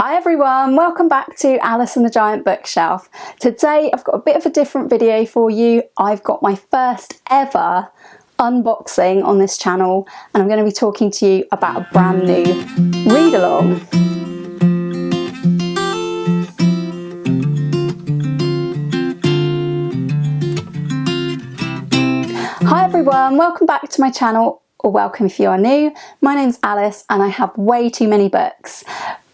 Hi everyone, welcome back to Alice and the Giant Bookshelf. Today I've got a bit of a different video for you. I've got my first ever unboxing on this channel and I'm going to be talking to you about a brand new read-along. Hi everyone, welcome back to my channel, or welcome if you are new. My name's Alice and I have way too many books.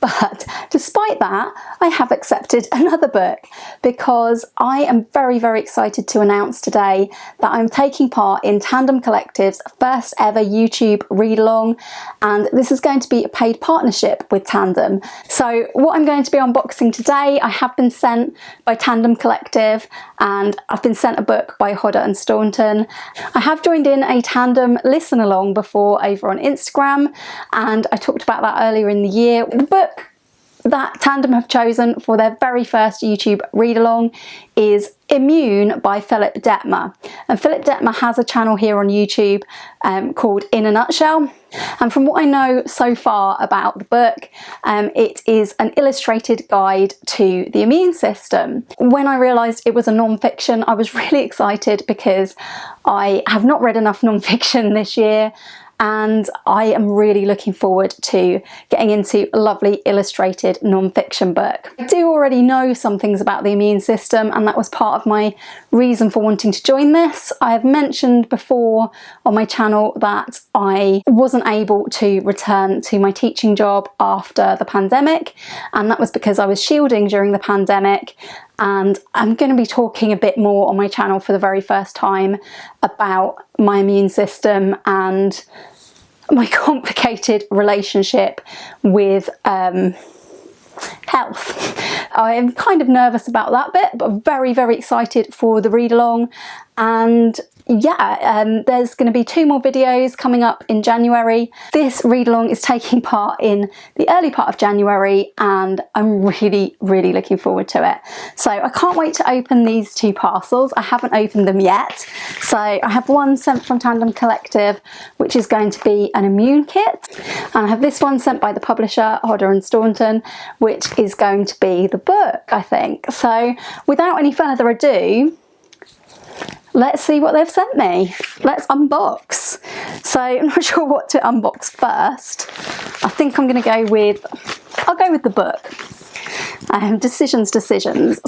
But despite that, I have accepted another book because I am very, very excited to announce today that I'm taking part in Tandem Collective's first ever YouTube read-along, and this is going to be a paid partnership with Tandem. So what I'm going to be unboxing today, I have been sent by Tandem Collective and I've been sent a book by Hodder and Staughton. I have joined in a Tandem listen along before over on Instagram and I talked about that earlier in the year. The book that Tandem have chosen for their very first YouTube read-along is Immune by Philipp Dettmer. And Philipp Dettmer has a channel here on YouTube called In a Nutshell. And from what I know so far about the book, it is an illustrated guide to the immune system. When I realised it was a non-fiction, I was really excited because I have not read enough non-fiction this year. And I am really looking forward to getting into a lovely illustrated non-fiction book. I do already know some things about the immune system and that was part of my reason for wanting to join this. I have mentioned before on my channel that I wasn't able to return to my teaching job after the pandemic, and that was because I was shielding during the pandemic. And I'm going to be talking a bit more on my channel for the very first time about my immune system and my complicated relationship with health. I'm kind of nervous about that bit, but very, very excited for the read along. And yeah, there's going to be 2 more videos coming up in January. This read-along is taking part in the early part of January and I'm really, really looking forward to it. So I can't wait to open these 2 parcels. I haven't opened them yet. So I have one sent from Tandem Collective, which is going to be an immune kit. And I have this one sent by the publisher, Hodder and Staughton, which is going to be the book, I think. So without any further ado, let's see what they've sent me. Let's unbox. So I'm not sure what to unbox first. I think I'm going to go with, I'll go with the book. Decisions.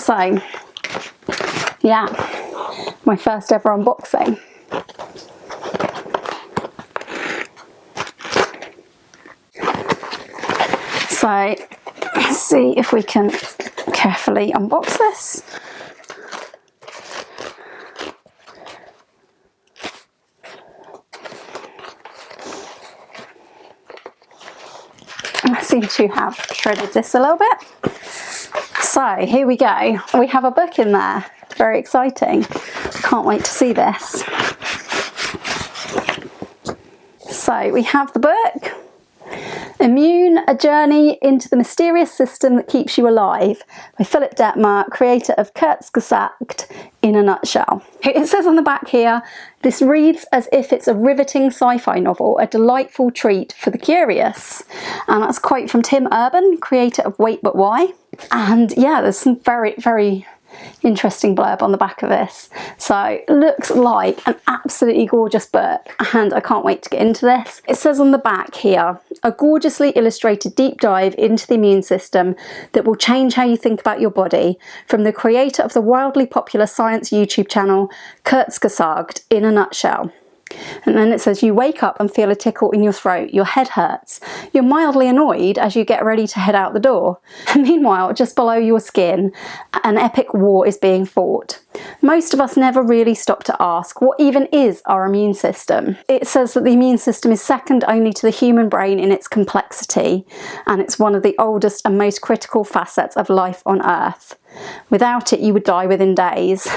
So yeah, my first ever unboxing. So let's see if we can carefully unbox this. I seem to have shredded this a little bit. So here we go. We have a book in there. Very exciting. Can't wait to see this. So we have the book. Immune, A Journey into the Mysterious System That Keeps You Alive by Philipp Dettmer, creator of Kurzgesagt, In a Nutshell. It says on the back here, this reads as if it's a riveting sci-fi novel, a delightful treat for the curious. And that's a quote from Tim Urban, creator of Wait But Why. And yeah, there's some very, very interesting blurb on the back of this. So it looks like an absolutely gorgeous book and I can't wait to get into this. It says on the back here, a gorgeously illustrated deep dive into the immune system that will change how you think about your body, from the creator of the wildly popular science YouTube channel Kurzgesagt, In a Nutshell. And then it says you wake up and feel a tickle in your throat, your head hurts, you're mildly annoyed as you get ready to head out the door. And meanwhile, just below your skin, an epic war is being fought. Most of us never really stop to ask, what even is our immune system? It says that the immune system is second only to the human brain in its complexity, and it's one of the oldest and most critical facets of life on Earth. Without it, you would die within days.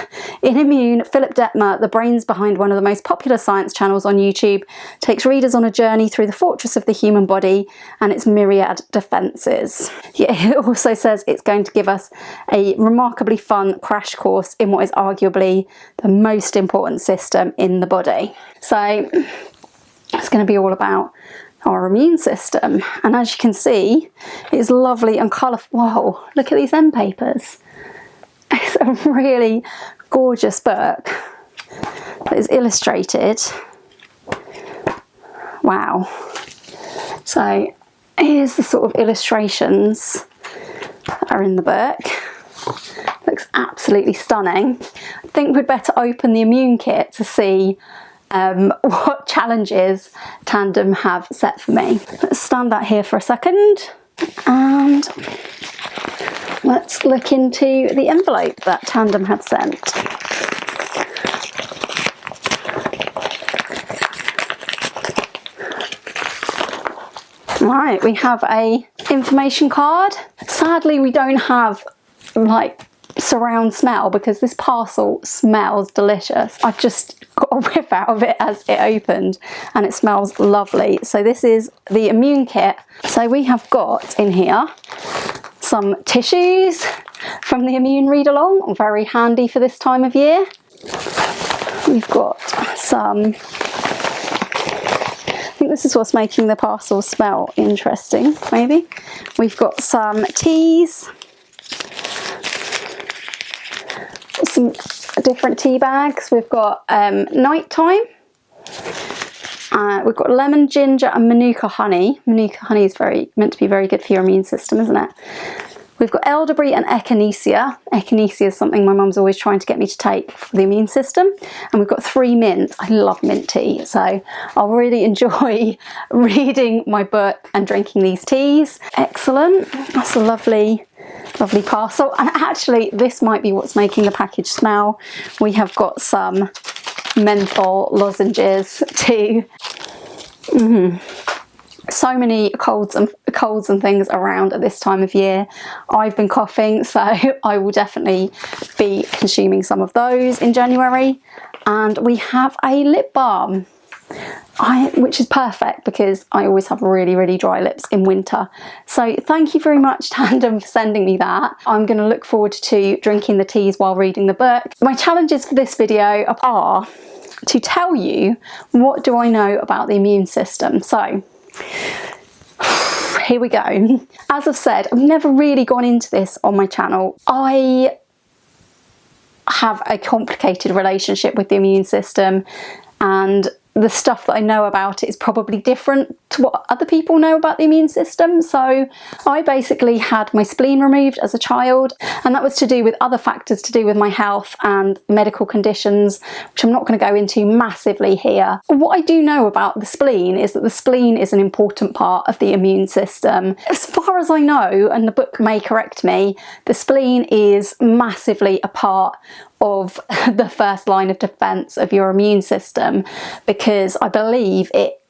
In Immune, Philipp Dettmer, the brains behind one of the most popular science channels on YouTube, takes readers on a journey through the fortress of the human body and its myriad defences. Yeah, it also says it's going to give us a remarkably fun crash course in what is arguably the most important system in the body. So it's going to be all about our immune system. And as you can see, it's lovely and colourful. Whoa, look at these end papers. It's a really gorgeous book that is illustrated. Wow. So here's the sort of illustrations that are in the book. Looks absolutely stunning. I think we'd better open the immune kit to see what challenges Tandem have set for me. Let's stand out here for a second and let's look into the envelope that Tandem have sent. Right, we have a information card. Sadly, we don't have like surround smell because this parcel smells delicious. I just got a whiff out of it as it opened and it smells lovely. So this is the immune kit. So we have got in here some tissues from the Immune Readalong, very handy for this time of year. We've got some, I think this is what's making the parcel smell interesting, maybe. We've got some teas, some different tea bags. We've got nighttime. We've got lemon, ginger and manuka honey. Manuka honey is meant to be very good for your immune system, isn't it? We've got elderberry and echinacea. Echinacea is something my mum's always trying to get me to take for the immune system. And we've got 3 mints. I love mint tea, so I'll really enjoy reading my book and drinking these teas. Excellent. That's a lovely parcel. And actually, this might be what's making the package smell. We have got some menthol lozenges too. So many colds and things around at this time of year. I've been coughing, so I will definitely be consuming some of those in January. And we have a lip balm, which is perfect because I always have really, really dry lips in winter. So thank you very much, Tandem, for sending me that. I'm going to look forward to drinking the teas while reading the book. My challenges for this video are to tell you what do I know about the immune system. So here we go. As I've said, I've never really gone into this on my channel. I have a complicated relationship with the immune system, and the stuff that I know about it is probably different to what other people know about the immune system. So I basically had my spleen removed as a child, and that was to do with other factors to do with my health and medical conditions, which I'm not going to go into massively here. What I do know about the spleen is that the spleen is an important part of the immune system. As far as I know, and the book may correct me, the spleen is massively a part of the first line of defense of your immune system, because I believe it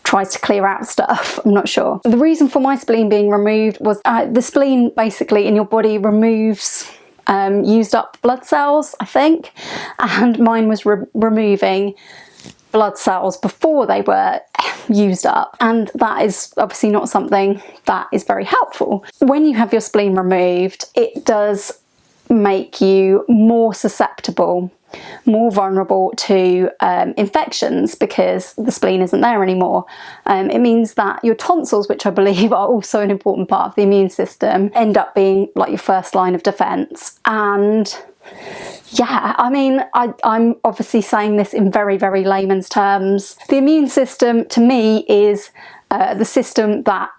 tries to clear out stuff. I'm not sure. The reason for my spleen being removed was the spleen basically in your body removes used up blood cells, I think, and mine was removing blood cells before they were used up, and that is obviously not something that is very helpful. When you have your spleen removed, it does make you more susceptible, more vulnerable to infections, because the spleen isn't there anymore. It means that your tonsils, which I believe are also an important part of the immune system, end up being like your first line of defense. And yeah, I mean, I'm obviously saying this in very, very layman's terms. The immune system to me is the system that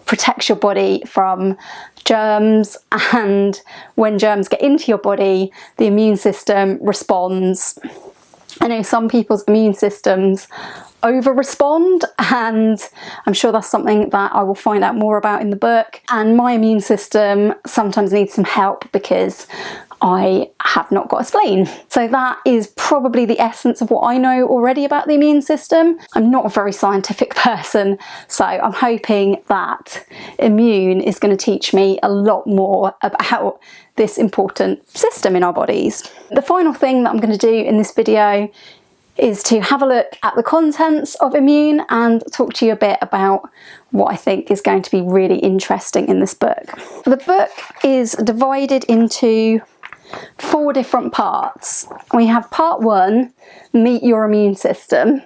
protects your body from germs, and when germs get into your body, the immune system responds. I know some people's immune systems over respond, and I'm sure that's something that I will find out more about in the book. And my immune system sometimes needs some help because I have not got a spleen. So that is probably the essence of what I know already about the immune system. I'm not a very scientific person, so I'm hoping that Immune is going to teach me a lot more about this important system in our bodies. The final thing that I'm going to do in this video is to have a look at the contents of Immune and talk to you a bit about what I think is going to be really interesting in this book. The book is divided into 4 different parts. We have part 1, Meet Your Immune System.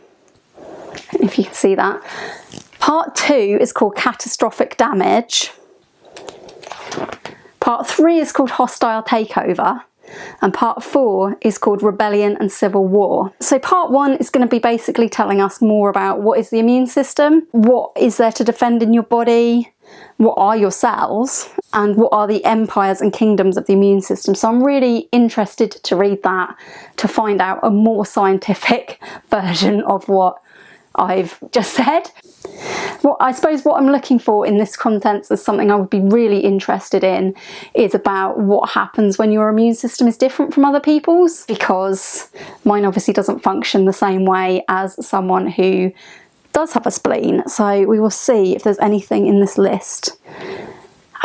if you can see that. Part 2 is called Catastrophic Damage. Part 3 is called Hostile Takeover. And part 4 is called Rebellion and Civil War. So part 1 is going to be basically telling us more about what is the immune system, what is there to defend in your body, what are your cells, and what are the empires and kingdoms of the immune system. So I'm really interested to read that, to find out a more scientific version of what I've just said. Well, I suppose what I'm looking for in this content is something I would be really interested in is about what happens when your immune system is different from other people's, because mine obviously doesn't function the same way as someone who does have a spleen. So we will see if there's anything in this list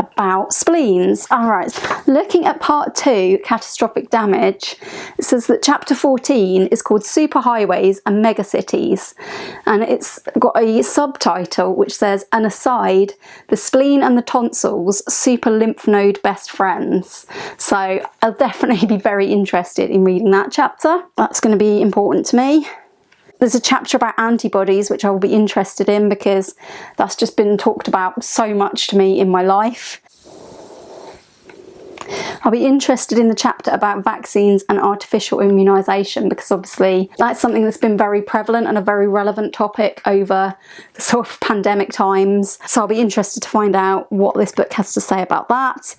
about spleens. Alright, looking at part 2, Catastrophic Damage, it says that chapter 14 is called Superhighways and Megacities, and it's got a subtitle which says, an aside, the spleen and the tonsils, super lymph node best friends. So I'll definitely be very interested in reading that chapter. That's going to be important to me. There's a chapter about antibodies, which I will be interested in because that's just been talked about so much to me in my life. I'll be interested in the chapter about vaccines and artificial immunisation because obviously that's something that's been very prevalent and a very relevant topic over the sort of pandemic times. So I'll be interested to find out what this book has to say about that.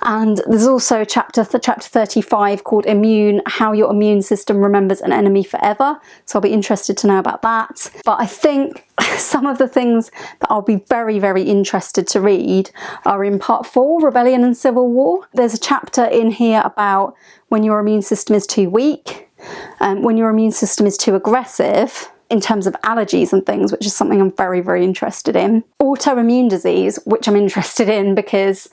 And there's also a chapter 35 called Immune, How Your Immune System Remembers an Enemy Forever. So I'll be interested to know about that. But I think some of the things that I'll be very, very interested to read are in part 4, Rebellion and Civil War. There's a chapter in here about when your immune system is too weak, when your immune system is too aggressive, in terms of allergies and things, which is something I'm very, very interested in. Autoimmune disease, which I'm interested in because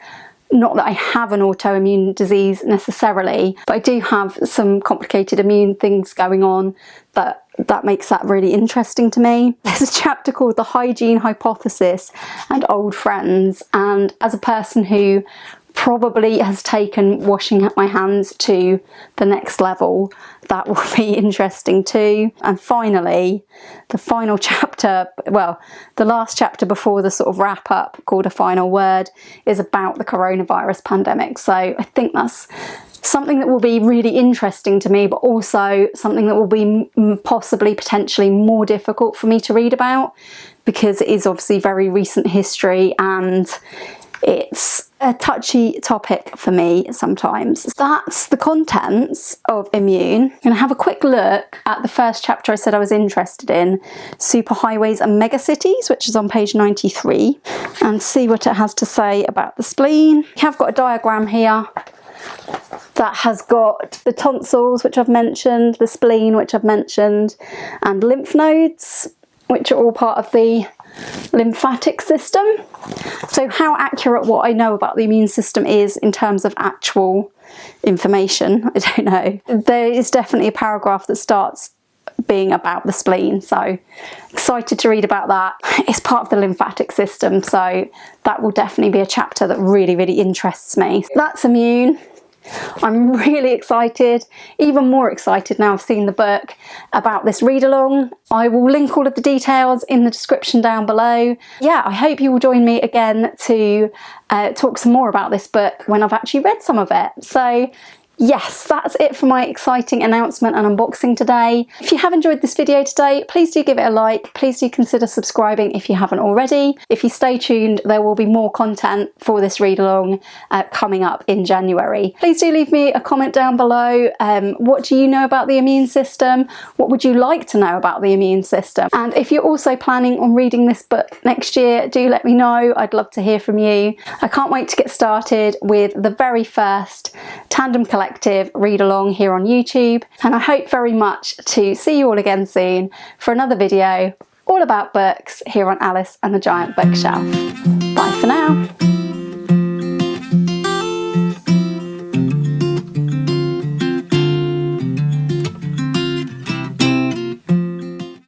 not that I have an autoimmune disease necessarily, but I do have some complicated immune things going on that makes that really interesting to me. There's a chapter called The Hygiene Hypothesis and Old Friends, and as a person who probably has taken washing my hands to the next level, that will be interesting too. And finally, the final chapter, well, the last chapter before the sort of wrap up, called A Final Word, is about the coronavirus pandemic. So I think that's something that will be really interesting to me, but also something that will be possibly potentially more difficult for me to read about because it is obviously very recent history and it's a touchy topic for me sometimes. That's the contents of Immune. I'm going to have a quick look at the first chapter I said I was interested in, Superhighways and Megacities, which is on page 93, and see what it has to say about the spleen. I have got a diagram here that has got the tonsils, which I've mentioned, the spleen, which I've mentioned, and lymph nodes, which are all part of the lymphatic system. So how accurate what I know about the immune system is in terms of actual information, I don't know. There is definitely a paragraph that starts being about the spleen, so excited to read about that. It's part of the lymphatic system, so that will definitely be a chapter that really, really interests me. That's Immune. I'm really excited, even more excited now I've seen the book, about this read along. I will link all of the details in the description down below. Yeah, I hope you will join me again to talk some more about this book when I've actually read some of it. So yes, that's it for my exciting announcement and unboxing today. If you have enjoyed this video today, please do give it a like. Please do consider subscribing if you haven't already. If you stay tuned, there will be more content for this read along coming up in January. Please do leave me a comment down below. What do you know about the immune system? What would you like to know about the immune system? And if you're also planning on reading this book next year, do let me know. I'd love to hear from you. I can't wait to get started with the very first Tandem Collective read along here on YouTube, and I hope very much to see you all again soon for another video all about books here on Alice and the Giant Bookshelf.